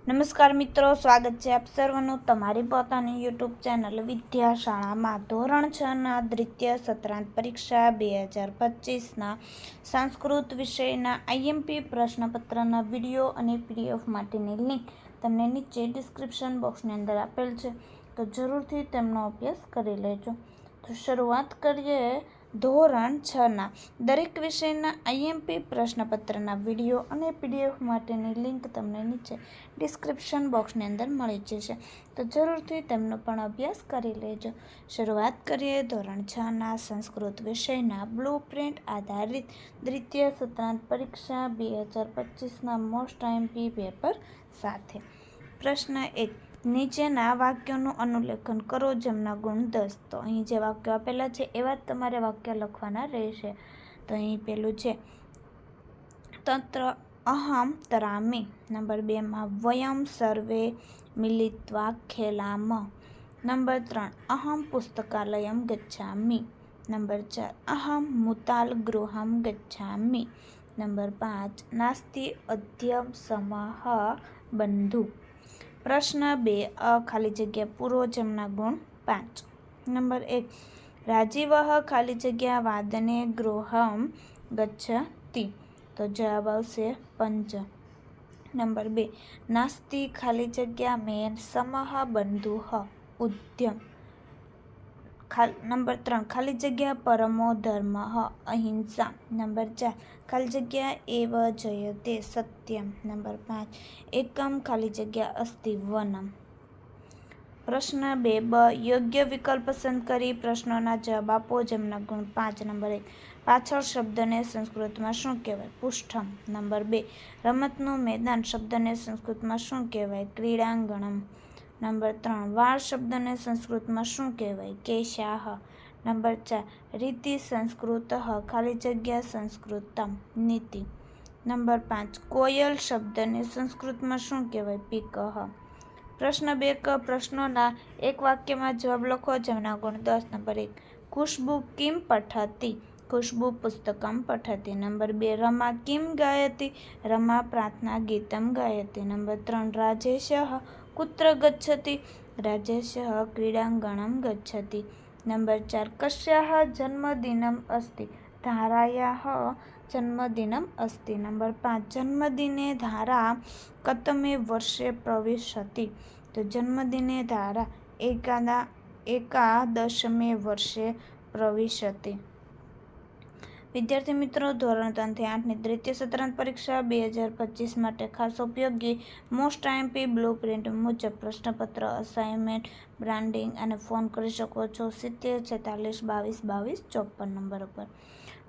નમસ્કાર મિત્રો, સ્વાગત છે આપ સર્વનું તમારી પોતાની યુટ્યુબ ચેનલ વિદ્યાશાળામાં. ધોરણ 6ના દ્વિતીય સત્રાંત પરીક્ષા 2025ના સંસ્કૃત વિષયના આઈએમપી પ્રશ્નપત્રના વિડીયો અને પીડીએફ માટેની લિંક તમને નીચે ડિસ્ક્રિપ્શન બોક્સની અંદર આપેલ છે, તો જરૂરથી તેમનો અભ્યાસ કરી લેજો. તો શરૂઆત કરીએ. ધોરણ 6ના દરેક વિષયના આઈએમપી પ્રશ્નપત્રના વિડીયો અને પીડીએફ માટેની લિંક તમને નીચે ડિસ્ક્રિપ્શન બોક્સની અંદર મળી જશે, તો જરૂરથી તેમનો પણ અભ્યાસ કરી લેજો. શરૂઆત કરીએ ધોરણ 6ના સંસ્કૃત વિષયના બ્લુ પ્રિન્ટ આધારિત દ્વિતીય સત્રાંત પરીક્ષા 2025ના મોસ્ટ આઈએમપી પેપર સાથે. પ્રશ્ન 1. નીચેના વાક્યોનું અનુલેખન કરો જેમના ગુણ 10. તો અહીં જે વાક્યો આપેલા છે એવા જ તમારે વાક્ય લખવાના રહેશે. તો અહીં પેલું છે તત્ર અહમ તરામિ. નંબર 2માં વયમ સર્વે મિલિત્વા ખેલામ. નંબર 3 અહમ પુસ્તકાલયમ ગચ્છામિ. નંબર 4 અહમ મુતાલ ગૃહમ ગચ્છામિ. નંબર 5 નાસ્તિ અધ્ય સમઃ બંધુ. પ્રશ્ન 2. ખાલી જગ્યા પૂરો જેમના ગુણ 5. નંબર 1 રાજીવઃ ખાલી જગ્યા વાદને ગૃહમ ગચ્છતિ. તો જવાબ આવશે 5. નંબર 2 નાસ્તિ ખાલી જગ્યા મેન સમઃ બંધુઃ ઉદ્યમ. નંબર 3 ખાલી જગ્યા પરમો ધર્મઃ અહિંસા. નંબર 4 ખાલી જગ્યા એવ જયતે સત્યમ. નંબર 5 એકમ ખાલી જગ્યા અસ્તિ વનમ. પ્રશ્ન 2બ યોગ્ય વિકલ્પ પસંદ કરી પ્રશ્નોના જવાબ આપો જેમના ગુણ 5. નંબર 1 પાછળ શબ્દને સંસ્કૃતમાં શું કહેવાય? પૃષ્ઠમ. નંબર 2 રમતનું મેદાન શબ્દને સંસ્કૃતમાં શું કહેવાય? ક્રીડાંગણમ. નંબર 3 વાળ શબ્દને સંસ્કૃતમાં શું કહેવાય? કેશાહ. નંબર 4 રીતિ સંસ્કૃતઃ ખાલી જગ્યા સંસ્કૃતમ નીતિ. નંબર 5 કોયલ શબ્દને સંસ્કૃતમાં શું કહેવાય? પીકઃ. પ્રશ્ન 2 પ્રશ્નોના એક વાક્યમાં જવાબ લખો જેમના ગુણ 10. નંબર 1 ખુશ્બુ કિમ પઠતી? ખુશ્બુ પુસ્તકમ પઠતી. નંબર 2 રમા કિમ ગાયતી? રમા પ્રાર્થના ગીતમ ગાયતી. નંબર 3 રાજેશઃ કુત્ર ગચ્છતિ? રાજેશઃ ક્રીડાંગણમ ગચ્છતિ. નંબર 4 કસ્યાઃ જન્મદિનમ અસ્તિ? ધારાયાઃ જન્મદિનમ અસ્તિ. નંબર 5 જન્મદિને ધારા કતમે વર્ષે પ્રવિશતિ? તો જન્મદિને ધારા એકાદશમે વર્ષે પ્રવિશતિ. વિદ્યાર્થી મિત્રો, ધોરણ 3 થી 8ની દ્વિતીય સત્રાંત પરીક્ષા 2025 માટે ખાસ ઉપયોગી મોસ્ટ આઈએમપી બ્લુ પ્રિન્ટ મુજબ પ્રશ્નપત્ર, અસાઇનમેન્ટ, બ્રાન્ડિંગ અને ફોન કરી શકો છો 70 46 22 22 54 નંબર ઉપર.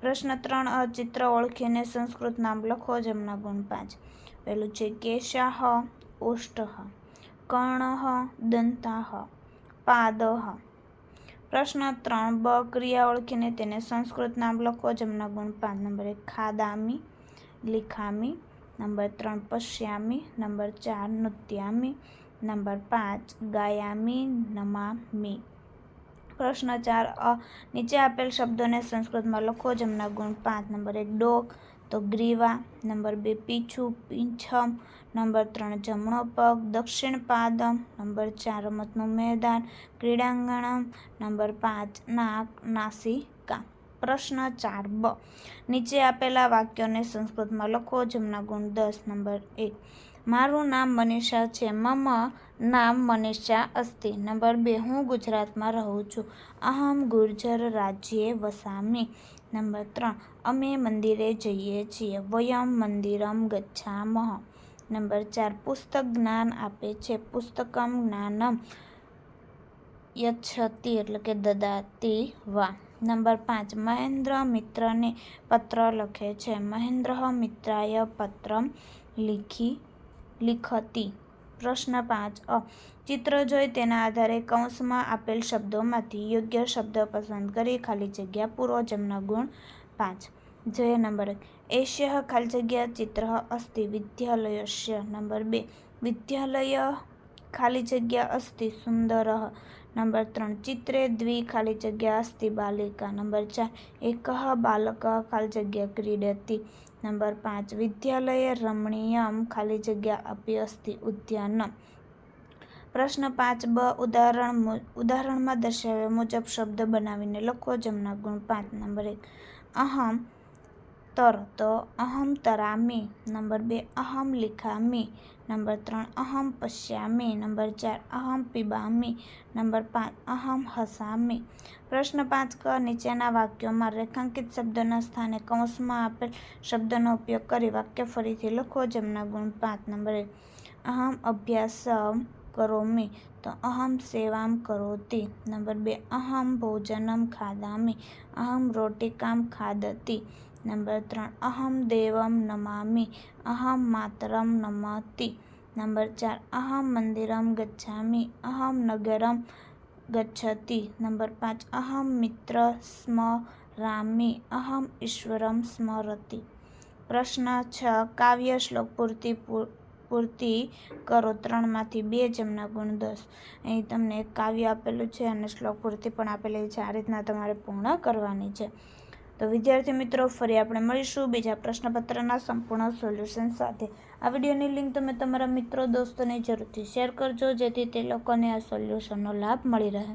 પ્રશ્ન 3 ચિત્ર ઓળખીને સંસ્કૃત નામ લખો જેમના ગુણ 5. પહેલું છે કેશાહ ઓષ્ઠઃ, કર્ણઃ દંતાઃ, પાદઃ. પ્રશ્ન 3બ ક્રિયા ઓળખીને તેને સંસ્કૃત નામ લખો જેમના ગુણ 5. નંબર 1 ખાદામી, લિખામી. નંબર 3 પશ્યામી. નંબર 4 નૃત્યામી. નંબર 5 ગાયામી, નમામી. પ્રશ્ન 4 નીચે આપેલ શબ્દોને સંસ્કૃતમાં લખો જેમના ગુણ 5. નંબર 1 ડોક તો ગ્રીવા. નંબર 2 પીછું, પીંછમ. નંબર 3 જમણો પગ, દક્ષિણ પાદમ. નંબર 4 રમતનું મેદાન, ક્રીડાંગણમ. નંબર 5 નાક, નાસિકા. પ્રશ્ન 4બ નીચે આપેલા વાક્યોને સંસ્કૃતમાં લખો જેમના ગુણ 10. નંબર 1 મારું નામ મનીષા છે. મમ નામ મનીષા અસ્તિ. નંબર 2 હું ગુજરાતમાં રહું છું. અહમ ગુર્જર રાજ્યે વસામિ. નંબર 3 અમે મંદિરે જઈએ છીએ. વયમ મંદિરમ ગચ્છામઃ. નંબર 4 પુસ્તક જ્ઞાન આપે છે. પુસ્તકમ જ્ઞાનમ યચ્છતિ એટલે કે દદાતિ વા. નંબર 5 મહેન્દ્ર મિત્રને પત્ર લખે છે. મહેન્દ્ર મિત્રાય પત્રમ લિખતિ. પ્રશ્ન 5 ચિત્ર જોઈ તેના આધારે કૌંસમાં આપેલ શબ્દોમાંથી યોગ્ય શબ્દ પસંદ કરી ખાલી જગ્યા પૂરો જેમના ગુણ 5. જોઈએ નંબર 1 એષ્યઃ ખાલી જગ્યા ચિત્ર અસ્તિ વિદ્યાલયસ્ય. નંબર 2 વિદ્યાલય ખાલી જગ્યા અસ્તિ સુંદરઃ. નંબર 3 ચિત્રે દ્વિ ખાલી જગ્યા અસ્તિ બાલિકા. નંબર 4 એકઃ બાલકः ખાલી જગ્યા ક્રીડતિ. નંબર 5 વિદ્યાલયે રમણીયમ ખાલી જગ્યા આપી અસ્તિ ઉદ્યાન. પ્રશ્ન 5બ ઉદાહરણમાં દર્શાવ્યા મુજબ શબ્દ બનાવીને લખો. જમણા ગુણ 5. નંબર 1 અહમ તો અહમ તરામી. નંબર 2 અહમ લિખામી. નંબર 3 અહમ પશ્યામી. નંબર 4 અહમ પિબામી. નંબર 5 અહમ હસામી. પ્રશ્ન 5ક નીચેના વાક્યોમાં રેખાંકિત શબ્દના સ્થાને કૌંસમાં આપેલ શબ્દનો ઉપયોગ કરી વાક્ય ફરીથી લખો. જમણા ગુણ 5. નંબર 1 અહમ અભ્યાસમ કરોમી તો અહમ સેવામ કરોતિ. નંબર 2 અહમ ભોજનમ ખાદામી. અહમ રોટિકામ ખાદતી. નંબર 3 અહમ દેવમ નમામી. અહમ માતરમ નમતી. નંબર 4 અહમ મંદિરમ ગચ્છામી. અહમ નગરમ ગચ્છતિ. નંબર 5 અહમ મિત્ર સ્મરામી. અહમ ઈશ્વરમ સ્મરતિ. પ્રશ્ન 6 કાવ્ય શ્લોક પૂર્તિ કરો. 3માંથી 2. જમણા ગુણ 10. અહીં તમને એક કાવ્ય આપેલું છે અને શ્લોક પૂર્તિ પણ આપેલી છે. આ રીતના તમારે પૂર્ણ કરવાની છે. તો વિદ્યાર્થી મિત્રો, ફરી આપણે મળીશું બીજા પ્રશ્નપત્રના સંપૂર્ણ સોલ્યુશન સાથે. આ વિડીયોની લિંક તમે તમારા મિત્રો દોસ્તોને જરૂરથી શેર કરજો, જેથી તે લોકોને આ સોલ્યુશનનો લાભ મળી રહે.